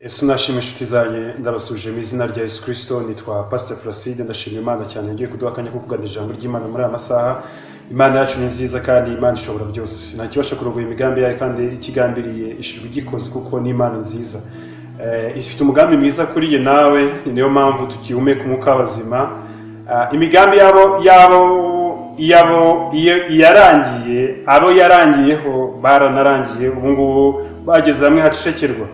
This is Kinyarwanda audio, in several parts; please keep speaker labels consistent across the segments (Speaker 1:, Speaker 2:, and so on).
Speaker 1: Yesu nashimwe inshuti zanjye ndabasuje mu izina rya Yesu Kristo. Nitwa Pastor Placide, ndashimira Imana cyane ngiye kuduha akanya ko kuganira ijambo ry'Imana muri aya masaha. Imana yacu ni nziza kandi Imana ishobora byose, nta kibasha kurogoya imigambi yayo kandi ikigambiriye ishirwa igikoze kuko ni Imana nziza. Ifite umugambi mwiza kuri ye nawe, ni niyo mpamvu tukihumeka umwuka w'abazima. Imigambi yabo yarangiye, abo yarangiyeho baranarangiye, ubu ngubu bageze hamwe hacecekerwa.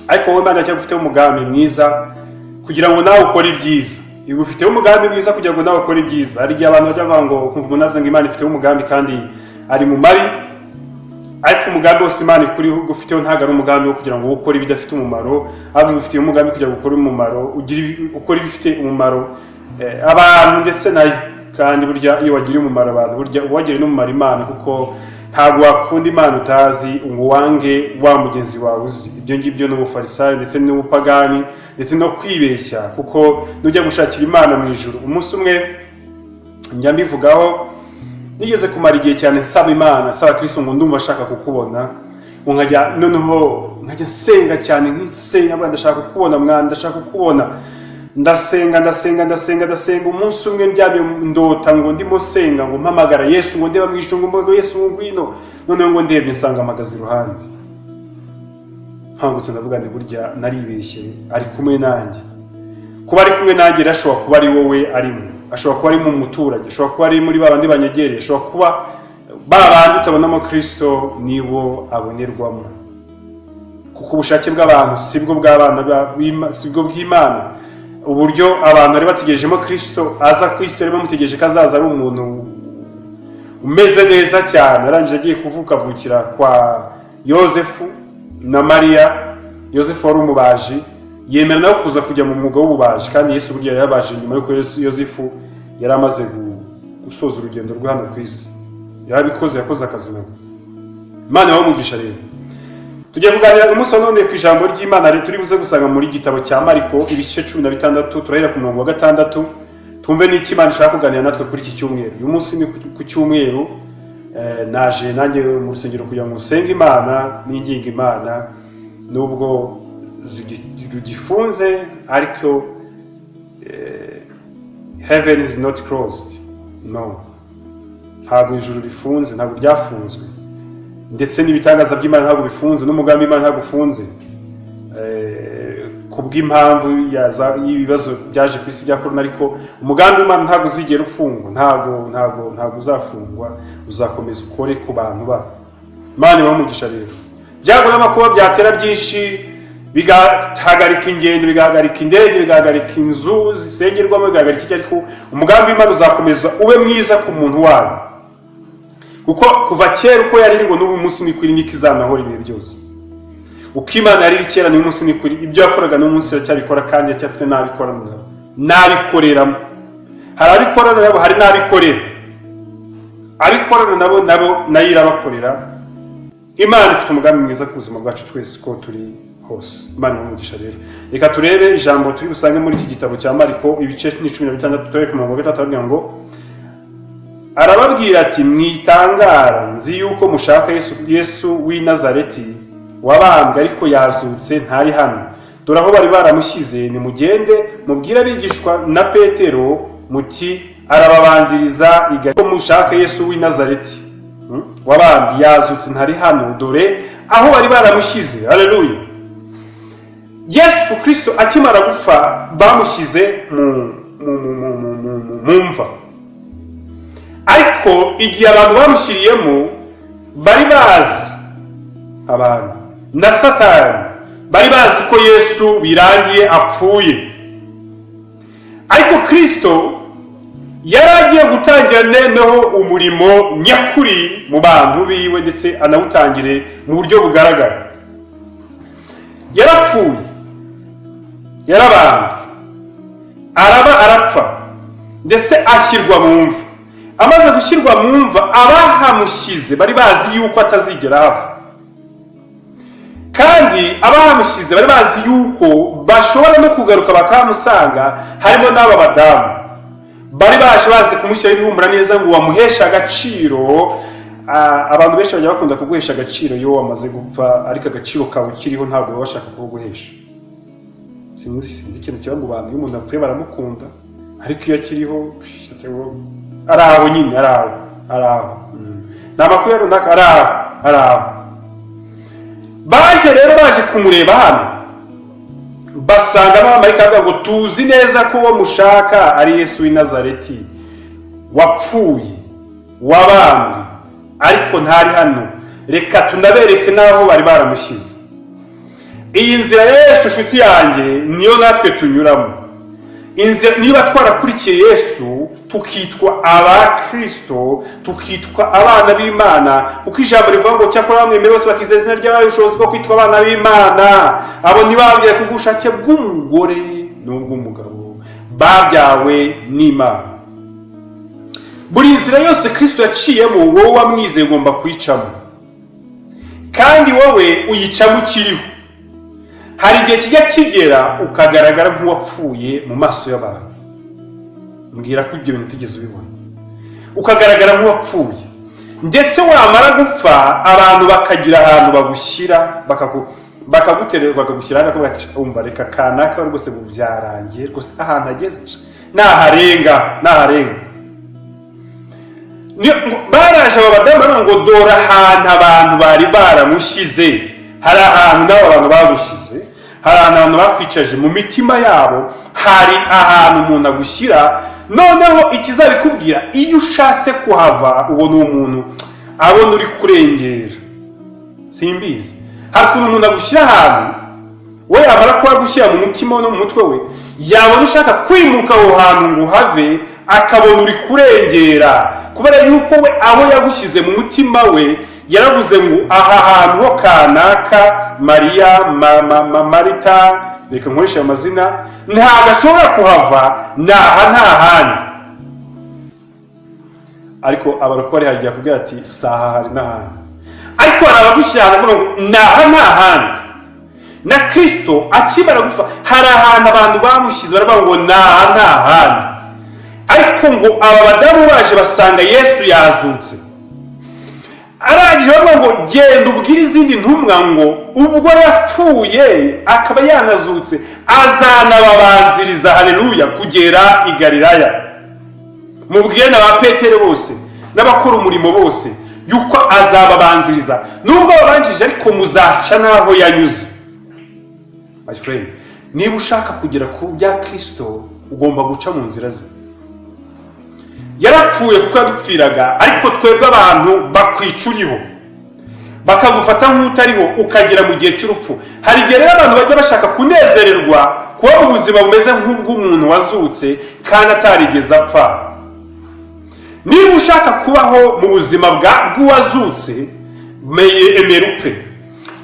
Speaker 1: Ariko wowe Imana cyangwa ufite umugambi mwiza kugira ngo nawe ukore ibyiza. Iyo ufite umugambi mwiza kugira ngo nawe ukore ibyiza. Hari igihe abantu bajya bavuga ngo kumva umuntu avuze ngo Imana ifite umugambi kandi ari mu mari, ariko umugambi wose Imana ikuri ufiteho ntabwo ari umugambi wo kugira ngo ukore ibidafite umumaro, ahubwo ufite umugambi kugira ngo ukore umumaro, ukore ibifite umumaro abantu ndetse nayo. Kandi burya iyo wagiriye umumaro abantu, burya uwagiriye n'umumaro Imana, kuko ntabwo wakunda Imana utazi ngo wange wa mugenzi wawe uzi. Ibyo ngibyo n'ubufarisayo ndetse n'ubupagani ndetse no kwibeshya, kuko nujya gushakira Imana mu ijuru. Umunsi umwe njya mbivugaho, nigeze kumara igihe cyane nsaba Imana, nsaba Kristo ngo ndumva ashaka kukubona, nkajya noneho nkajya senga cyane, nk'isenga ndashaka kukubona mwana, ndashaka kukubona. Ndasenga. Umunsi umwe ndyamye ndota ngo ndimo senga ngo mpamagara Yesu, ngo ndeba mwishungu ngo Yesu ngwino. Noneho ngo ndebye nsanga amagazi iruhande. Mpangutse ndavuga nti burya naribeshye, ari kumwe nanjye. Kuba ari kumwe nanjye rashobora kuba ari wowe arimo, ashobora kuba ari mu muturage, ashobora kuba ari muri babandi banyegereye, ashobora kuba babandi utabonamo Kristo nibo abonerwamo. Kuko ubushake bw'abantu sibwo bw'abana, sibwo bw'Imana. Uburyo abantu bari bategejemo Kristo aza ku isi, bari bamutegereje ko azaza ari umuntu umeze neza cyane. Arangije agiye avukira kwa Yosefu na Mariya. Yosefu wari umubaji, yemera nawe kuza kujya mu mwuga w'ububaji, kandi Yesu burya yarabaje nyuma yuko Yosefu yari amaze gusoza urugendo rwe hano ku isi. Yarabikoze, yakoze akazi nako. Imana yamugisha rero. Tugiye kuganira umunsi wa none ku ijambo ry'Imana turi buze gusanga muri gitabo cya Mariko ibice 16, turahera ku murongo wa 6. Tumve n'iki Imana ishaka kuganira natwe kuri iki cyumweru. Uyu munsi ni ku cyumweru, naje nanjye mu rusengero kugira ngo nsenge Imana, ninginga Imana, nubwo rugifunze, ariko heaven is not closed. No, ntabwo ijuru rifunze, ntabwo ryafunzwe, ndetse n'ibitangaza by'Imana ntabwo bifunze, n'umugambi w'Imana ntabwo ufunze. Kubw'impamvu y'ibibazo byaje ku isi bya corona, ariko umugambi w'Imana ntabwo uzigera ufungwa, ntabwo uzafungwa, uzakomeza ukore ku bantu ba Imana. Bamugisha rero. Byago n'amakuba byatera byinshi, bigahagarika ingendo, bigahagarika indege, bigahagarika inzu zisengerwamo, bigahagarika iki, ariko umugambi w'Imana uzakomeza ube mwiza ku muntu wawe. Kuko kuva kera uko yari ngo n'ubu munsi ni kuri niko izanahora ibihe byose. Uko Imana yari kera n'uyu munsi ni kuri, ibyo yakoraga n'uyu munsi aracyabikora, kandi yacyafite n'abikoreramo. Hari abikorana nabo, hari n'abikorera. Abikorana nabo nayo irabakorera. Imana ifite umugambi mwiza ku buzima bwacu twese ko turi hose. Imana umugisha rero. Reka turebe ijambo turi busange muri iki gitabo cya Mariko ibice 16, turebe ku murongo wa 6, avuga ngo, arababwira ati, mwitangara, nzi yuko mushaka Yesu w'i Nazareti wabambwe, ariko yazutse ntari hano. Dore aho bari baramushyize, nimugende mubwire abigishwa na Petero muti arababanziriza ko mushaka Yesu w'i Nazareti wabambwe, yazutse ntari hano, dore aho bari baramushyize. Haleluya. Yesu Kristo akimara gupfa bamushyize mu mva. Ariko igihe abantu bamushyiriyemo, bari bazi, abantu na Satani bari bazi ko Yesu birangiye apfuye. Ariko Kristo yari agiye gutangira noneho umurimo nyakuri mu bantu biwe, ndetse anawutangire mu buryo bugaragara. Yarapfuye, yarabambwe, arapfa, ndetse ashyirwa mu mva. Amaze gushyirwa mu mva, abahamushyize bari bazi yuko atazigera hava, kandi abahamushyize bari bazi yuko bashobora no kugaruka bakamusanga. Harimo n'aba badamu bari baje bazi kumushyira ibihumura neza ngo bamuheshe agaciro, abantu benshi bajya bakunda kuguhesha agaciro iyo wamaze gupfa, ariko agaciro kawe ukiriho ntabwo baba bashaka kuguhesha. Sinzi ikintu kiba mu bantu, iyo umuntu apfuye baramukunda, ariko iyo akiriho ari aho nyine, ari aho nta makuru runaka, ari aho. Baje rero baje kumureba hano, basanga abamarayika bavuga ngo tuzi neza ko uwo mushaka ari Yesu w'i Nazareti wapfuye, wabambwe, ariko ntari hano, reka tunabereke n'aho bari baramushyize. Iyi nzira ya Yesu nshuti yanjye niyo natwe tunyuramo. Niba twarakurikiye Yesu tukitwa abakristo, tukitwa abana b'Imana, uko ijambo rivuga ngo cyakora bamwemeye bose bakiza izina ry'Abayo ubushobozi bwo kwitwa abana b'Imana, abo ntibabyaye ku bw'ubushake bw'umugore n'ubw'umugabo, babyawe n'Imana. Buri nzira yose Kristo yaciyemo wowe wamwizeye ugomba kuyicamo, kandi wowe uyicamo ukiriho. Hari igihe kijya kigera ukagaragara nk'uwapfuye mu maso y'abantu. Mbwira ko ibyo bintu tugeze ubibona, ukagaragara nk'uwapfuye, ndetse wamara gupfa abantu bakagira ahantu bagushyira, bakaguterera bakagushyira hano, bakavuga ati umva reka kanaka rwose byarangiye rwose, ahantu ageze naharenga. Baraje aba badamu ngo dora ahantu abantu bari baramushyize, hari ahantu n'abo abantu bagushize, hari ahantu bakwicaje mu mitima yabo, hari ahantu umuntu agushyira. Noneho ikizabikubwira, iyo ushatse kuhava ubona uwo muntu abona uri kurengera, simbizi. Hari ukuntu umuntu agushyira ahantu, we yamara kuba agushyira mu mutima no mu mutwe we, yabona ushaka kwimuka aho hantu ngo uhave, akabona uri kurengera, kubera yuko we aho yagushyize mu mutima we yaravuze ngo aha hantu ho kanaka Mariya, Marita, reka nkoresha amazina, ntabwo ashobora kuhava, nta handi. Ariko abarokore hagiye kubwira ati saha hari n'ahandi, ariko hari abagushyira ahantu ngo nta handi. Na Kristo akimara gupfa hari ahantu abantu bamushyize baravuga ngo nta handi, ariko ngo aba badamu baje basanga Yesu yazutse. Arangije bavuga ngo genda ubwire izindi ntumwa ngo ubwo yapfuye akaba yanazutse azanababanziriza, haleluya, kugera i Galilaya. Mubwire na ba Petero bose n'abakora umurimo bose yuko azababanziriza, nubwo babanjije ariko muzaca naho yanyuze. My friend, niba ushaka kugera ku bya Kristo ugomba guca mu nzira ze. Yarapfuye kuko yadupfiraga, ariko twebwe abantu bakwicuriho, bakagufata nk'utariho, ukagera mu gihe cy'urupfu. Hari igihe rero abantu bajya bashaka kunezererwa kuba mu buzima bumeze nk'ubw'umuntu wazutse kandi atarigeze apfa. Niba ushaka kubaho mu buzima bw'uwazutse, emera upfe.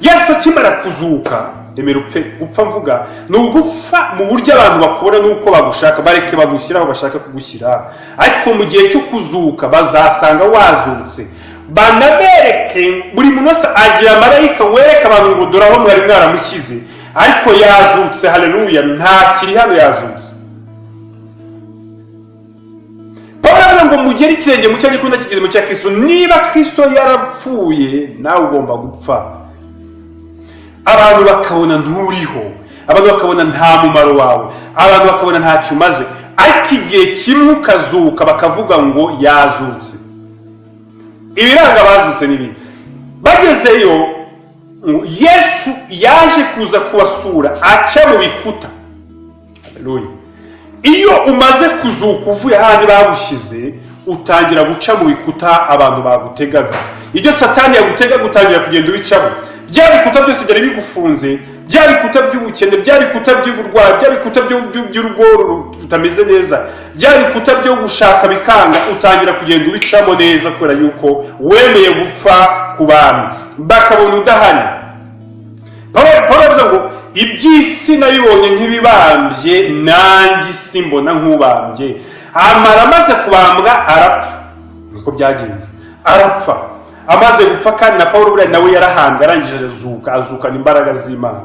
Speaker 1: Yesu akimara kuzuka, emera upfe. Gupfa mvuga ni ugupfa mu buryo abantu bakubona n'uko bagushaka, bareke bagushyira aho bashaka kugushyira, ariko mu gihe cyo kuzuka bazasanga wazutse, banabereke. Buri muntu wese agira marayika wereka abantu ngo dore aho mwari mwaramukize, ariko yazutse, haleluya, ntakiri hano, yazutse. Pawulo ngo mugere ikirenge mu cyo gikunda kigeze mu cya Kristo. Niba Kristo yarapfuye, nawe ugomba gupfa. Abantu bakabona nturiho, abantu bakabona nta mumaro wawe, abantu bakabona ntacyo umaze, ariko igihe kimwe ukazuka bakavuga ngo yazutse. Ibiranga bazutse n'ibindi. Bagezeyo Yesu yaje kuza kubasura aca mu bikuta. Haleluya. Iyo umaze kuzuka uvuye ahandi bagushize, utangira guca mu bikuta abantu bagutegaga. Ibyo Satani yagutega gutangira kugenda ubicamo. Bya bikuta byose byari bigufunze, bya bikuta by'ubukene, bya bikuta by'uburwayi, bya bikuta by'urugo rutameze neza, bya bikuta byo gushaka bikanga, utangira kugenda ubicamo neza kubera yuko wemeye gupfa ku bantu bakabona udahari. Pawulo avuze ngo iby'isi nabibonye nk'ibibambye, nanjye isi mbona nk'ubambye. Amara amaze kubambwa arapfa. Niko byagenze, arapfa. Amaze gupfa kandi na Pawulo buriya nawe yarahambwe, arangije azukana imbaraga z'Imana.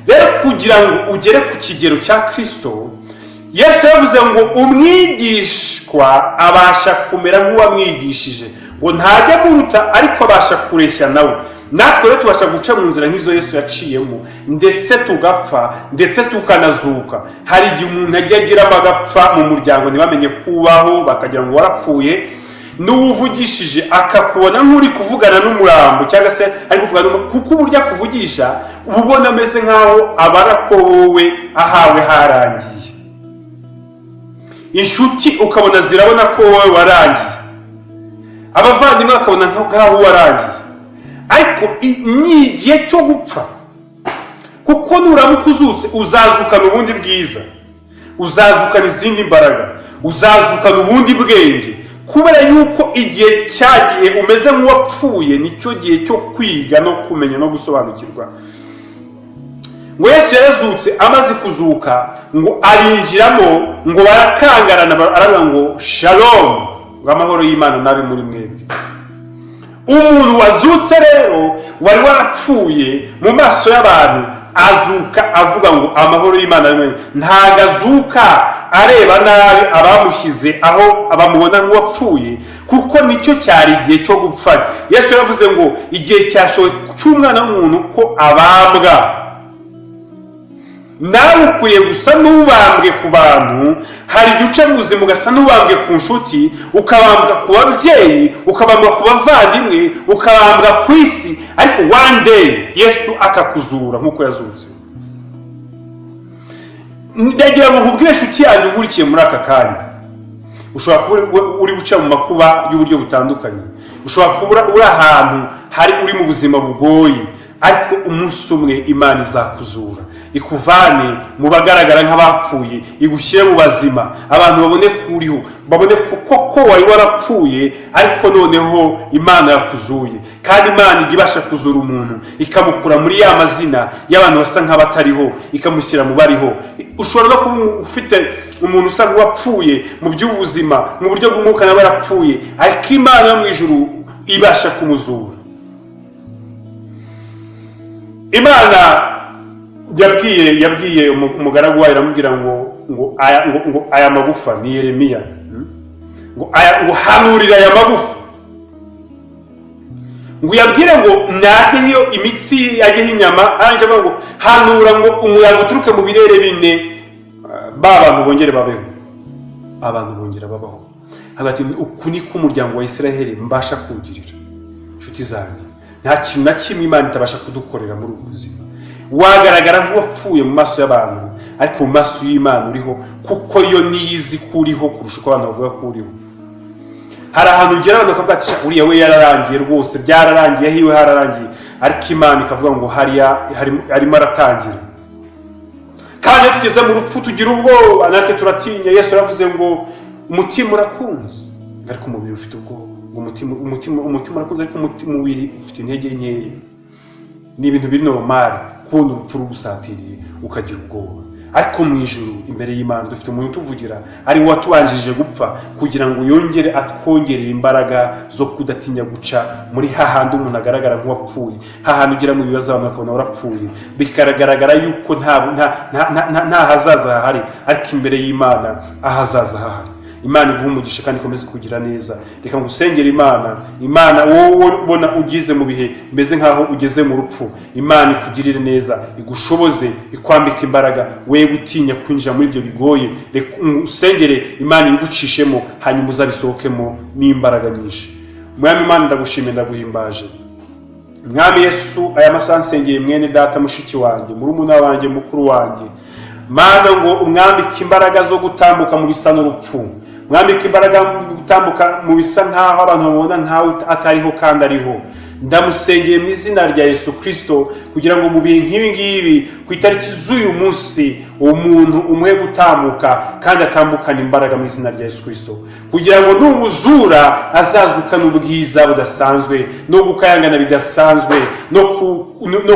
Speaker 1: Rero kugira ngo ugere ku kigero cya Kristo, Yesu yavuze ngo umwigishwa abasha kumera nk'uwamwigishije, ngo ntajya muruta ariko abasha kureshya nawe. Natwe rero tubasha guca mu nzira nk'izo Yesu yaciyemo, ndetse tugapfa, ndetse tukanazuka. Hari igihe umuntu ajya agira amagapfa mu muryango ntibamenye kubaho, bakagira ngo warapfuye, n'uwuvugishije akakubona nk'uri kuvugana n'umurambo cyangwa se ari kuvugana kuko uburyo akuvugisha uba ubona ameze nk'aho abara ko wowe ahawe harangiye. Inshuti ukabona zirabona ko wowe warangiye, abavandimwe bakabona nk'aho warangiye. Ariko ni igihe cyo gupfa, kuko nuramuka uzutse uzazukana ubundi bwiza, uzazukana izindi mbaraga, uzazukana ubundi bwenge, kubera yuko igihe cyagiye umeze nk'uwapfuye nicyo gihe cyo kwiga no kumenya no gusobanukirwa. Ngo Yesu yarazutse, amaze kuzuka ngo arinjiramo, ngo barakangarana, aravuga ngo shalom, ngo amahoro y'Imana nabe muri mwebwe. Umuntu wazutse rero wari warapfuye mu maso y'abantu azuka avuga ngo amahoro y'Imana nabe. Ntago azuka areba nabi abamushyize aho abamubona nk'uwapfuye, kuko nicyo cyari igihe cyo gupfa. Yesu yavuze ngo igihe cyashowe cy'umwana w'umuntu ko abambwa. Nawe ukwiye gusa n'ubambwe ku bantu. Hari igihe uca mu buzima ugasa n'ubambwe ku nshuti, ukabambwa ku babyeyi, ukabambwa ku bavandimwe, ukabambwa ku isi, ariko one day Yesu akakuzura nk'uko yazutse. Ndagira ngo nkubwire inshuti yanjye nkurikiye muri aka kanya, ushobora kuba uri guca mu makuba y'uburyo butandukanye, ushobora kuba uri ahantu hari uri mu buzima bugoye, ariko umunsi umwe Imana izakuzura, ikuvane mu bagaragara nk'abapfuye, igushyire mu bazima, abantu babone kuriho, babone koko wari warapfuye ariko noneho Imana yakuzuye. Kandi Imana ijya ibasha kuzura umuntu ikamukura muri ya mazina y'abantu basa nk'abatariho ikamushyira mu bariho. Ushobora no kuba ufite umuntu usa nk'uwapfuye mu by'ubuzima, mu buryo bw'umwuka nawe yarapfuye, ariko Imana yo mu ijuru ibasha kumuzura. Imana yabwiye umugaragu wayo, aramubwira ngo aya magufa, ni Yeremiya, ngo hanurira aya magufa, ngo yabwire ngo najyeyo imitsi ajyeho inyama, arangije avuga ngo hanura ngo umuyaga uturuke mu birere bine, abantu bongere babeho, abantu bongera babaho. Hagati uku niko umuryango wa Isiraheli mbasha kuwugirira. Inshuti zanjye, nta kintu na kimwe Imana itabasha kudukorera muri ubu buzima. Wagaragara nk'uwapfuye mu maso y'abantu, ariko mu maso y'Imana uriho, kuko yo niyizi kuriho kurusha uko abantu bavuga ko uriho. Hari ahantu ugera abantu bakavuga ati uriya we yararangiye rwose, byararangiye, hiwe hararangiye, ariko Imana ikavuga ngo harimo aratangira. Kandi iyo tugeze mu rupfu tugira ubwoba, natwe turatinya. Yesu yaravuze ngo umutima urakunze ariko umubiri ufite ubwoba. Umutima urakunze ariko umubiri ufite intege nkeya. Ni ibintu biri normal kubona urupfu rugusatiriye ukagira ubwoba. Ariko mu ijuru imbere y'Imana dufite umuntu utuvugira, ari we watubanjije gupfa kugira ngo yongere atwongerere imbaraga zo kudatinya guca muri hahandi umuntu agaragara nk'uwapfuye, hahandi ugira mu bibazo abantu bakabona warapfuye, bikagaragara yuko nta hazaza hahari, ariko imbere y'Imana ahazaza hahari. Imana iguha umugisha kandi ikomeze kugira neza. Reka ngusengere Imana wowe ubona ugize mu bihe bimeze nkaho ugeze mu rupfu, Imana ikugirire neza, igushoboze, ikwambika imbaraga, we gutinya kwinjira muri ibyo bigoye. Reka usengere Imana igucishemo, hanyuma uzabisohokemo n'imbaraga nyinshi. Mwami Imana ndagushimiye, ndaguhimbaje. Mwami Yesu, aya masaha nsengeye mwene data, mushiki wanjye, murumuna wanjye, mukuru wanjye, Mana ngo umwambike imbaraga zo gutambuka mu bisa n'urupfu, mwambike imbaraga gutambuka mu bisa nkaho abantu babona nkawe atariho kandi ariho. Ndamusengeye mu izina rya Yesu Kristo kugira ngo mu bihe nk'ibi ngibi ku itariki z'uyu munsi umuntu umuhe gutambuka kandi atambukana imbaraga mu izina rya Yesu Kristo, kugira ngo n'ubuzura azazukana ubwiza budasanzwe no gukayangana bidasanzwe no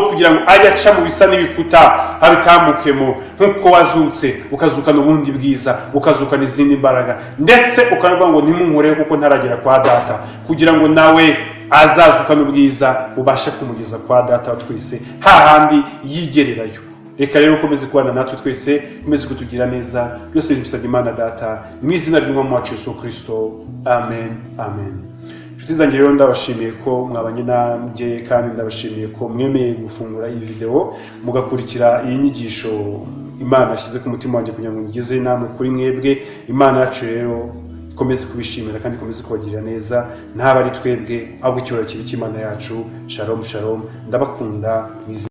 Speaker 1: kugira ngo ajye aca mu bisa n'ibikuta abitambukemo nk'uko wazutse ukazukana ubundi bwiza, ukazukana izindi mbaraga, ndetse ukanavuga ngo ntimunkureho kuko ntaragera kwa data, kugira ngo nawe azazukana ubwiza bubashe kumugeza kwa data wa twese hahandi yigererayo. reka rero ukomeze kubana natwe twese, ukomeze kutugira neza, byose bisabye Imana Data mu izina ry'Umwami wacu Yesu Kristo, amen amen. Inshuti zanjye rero ndabashimiye ko mwabanye nanjye, kandi ndabashimiye ko mwemeye gufungura iyi video mugakurikira iyi nyigisho Imana yashyize ku mutima wanjye kugira ngo ngeze namwe kuri mwebwe. Imana yacu rero ikomeze kubishimira kandi ikomeze kubagirira neza, ntaba ari twebwe ahubwo icyubahiro kibi cy'Imana yacu. Shalom shalom, ndabakunda.